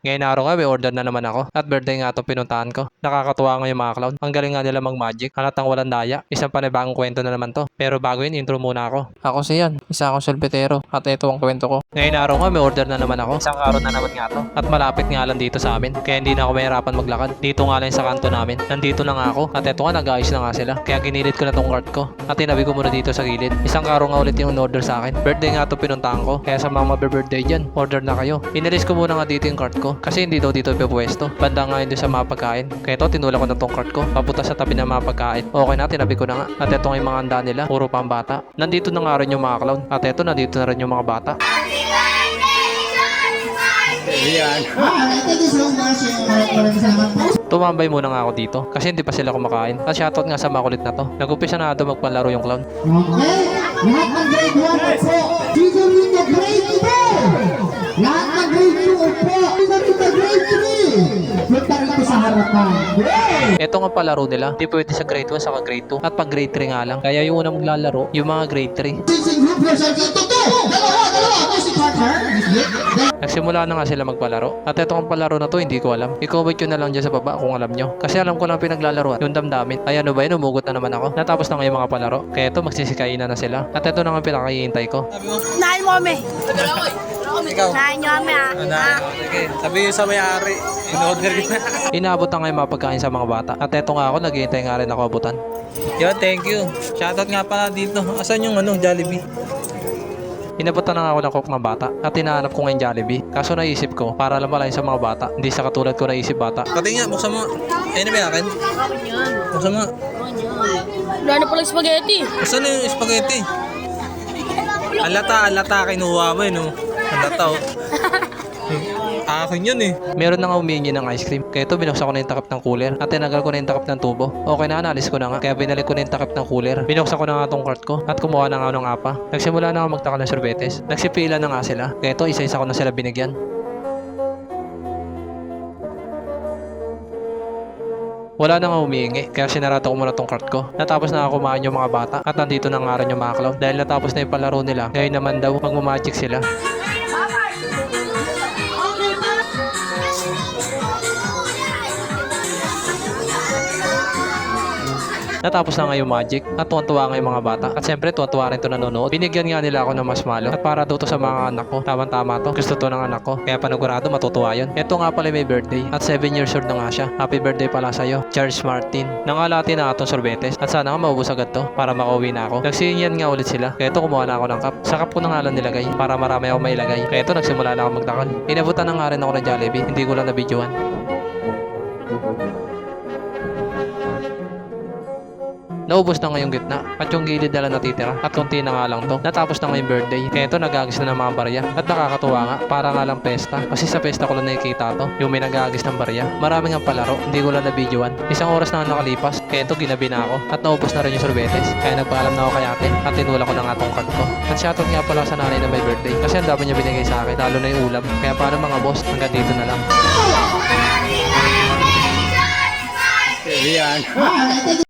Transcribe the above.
Ngayon araw nga may order na naman ako at birthday nga itong pinuntahan ko. Nakakatuwa nga yung mga clown. Ang galing nga nila mag-magic. Halatang walang daya. Isang panibagong kwento na naman to. Pero bago yun, intro muna ako. Ako si Yan, isa akong solbetero at ito ang kwento ko. Ngayon araw nga may order na naman ako. Isang araw na naman nga to. At malapit nga lang dito sa amin. Kaya hindi na ako mahirapan maglakad. Dito nga lang sa kanto namin. Nandito na nga ako at ito nga nag-ayos na nga sila. Kaya ginilid ko na tong cart ko. At tinabi ko muna dito sa gilid. Isang araw nga ulit yung order sa akin. Birthday nga to pinuntahan ko. Kaya sa mga birthday dyan, order na kayo. Inalis ko muna nga dito yung cart ko. Kasi hindi daw dito pwesto. Banda nga yun sa mga pagkain. Kaya ito, tinula ko na tong cart ko. Papunta sa tabi ng mga pagkain. Okay na, tinabi ko na nga. At ito nga yung mga handa nila. Puro pang bata. Nandito na nga rin yung mga clown. At ito, nandito na rin yung mga bata. Tumambay muna nga ako dito. Kasi hindi pa sila kumakain. At shoutout nga sa makulit na to. Nag-upisa na ito magpalaro yung clown. Okay, lahat ng grade 1 po. Sino rin na grade 2? Lahat ng grade 2 po. Sino rin na grade 3? Punta rito sa harapan. Ito nga palaro nila. Hindi pwede sa grade 1 saka grade 2. At pag grade 3 nga lang. Kaya yung unang maglalaro, yung mga grade 3. Sing group yourself. Dalawa. Ako si Carter. Nagsimula na nga sila magpalaro. At ito ang palaro na to, hindi ko alam. I-comment yun na lang dyan sa baba kung alam nyo. Kasi alam ko lang pinaglalaroan. Yung damdamin. Ay ano ba yun, umugot na naman ako. Natapos na nga yung mga palaro. Kaya ito, magsisikain na sila. At ito na nga pinakahihintay ko. Nahin mo kami. Ikaw? Nahin nyo kami Okay. Sabi yung sa may-ari, in-order ko na. Inaabot na nga yung mga pagkain sa mga bata. At eto nga ako, naghihintay nga rin ako abutan. Yo, thank you. Shoutout nga pala dito. Asan yung Jollibee? Inabutan na nga ako ng coke mga bata. At hinahanap ko nga yung Jollibee. Kaso naisip ko, para lang pala yun sa mga bata. Hindi sa katulad ko naisip bata. Pati nga, buksan mo. Ayun na ba yung akin? Buksan mo. Wala na palang spaghetti. Asan yung spaghetti? Alata, kinuha mo no? Alata oh. Akin yun eh. Meron na nga humingi ng ice cream. Kaya ito, binuksan ko na yung takip ng cooler. At tinanggal ko na yung takip ng tubo. Okay na, analis ko na nga. Kaya binalik ko na yung takip ng cooler. Binuksan ko na nga tong cart ko. At kumuha na nga ng apa. Nagsimula na nga magtaka ng sorbetes. Nagsipila na nga sila. Kaya ito, isa-isa ko na sila binigyan. Wala na nga humihingi, kaya sinarado ko muna tong cart ko. Natapos na nga kumain yung mga bata at nandito na nga rin yung mga clown. Dahil natapos na yung palaro nila, ngayon naman daw magmamagic sila. Natapos na nga yung magic at tuwan-tuwa nga yung mga bata. At syempre tuwan-tuwa rin ito nanonood. Binigyan nga nila ako ng marshmallow. At para daw to sa mga anak ko. Tama-tama to. Gusto to ng anak ko. Kaya panigurado matutuwa yun. Ito nga pala may birthday. At 7 years old na nga siya. Happy birthday pala sa'yo, Charles Martin. Nangalati na nga itong sorbetes. At sana nga maubos agad to para makauwi na ako. Nagsiyan nga ulit sila. Kaya ito kumuha na ako ng cup. Sa cup ko na nga lang nilagay para marami ako mailagay. Kaya ito nagsimula na ako magtakal. Inabutan na nga rin ako ng Jollibee. Hindi ko lang na-videoan. Naubos na nga yung gitna at yung gilid na lang natitira at konti na nga lang to. Natapos na nga yung birthday. Kaya ito nagagis na ng mga barya. At nakakatuwa nga, para nga lang pesta. Kasi sa pesta ko lang nakikita to, yung may nagagis ng barya. Marami nga palaro, hindi ko lang na-videoan. Isang oras na nga nakalipas, kaya ito ginabi na ako. At naubos na rin yung sorbetes. Kaya nagpaalam na ako kay ate at tinula ko na nga tong cart ko. At shoutout nga pala sa nanay na may birthday. Kasi ang dami niya binigay sa akin, lalo na yung ulam. Kaya paano mga boss, hanggang dito na lang. Yan.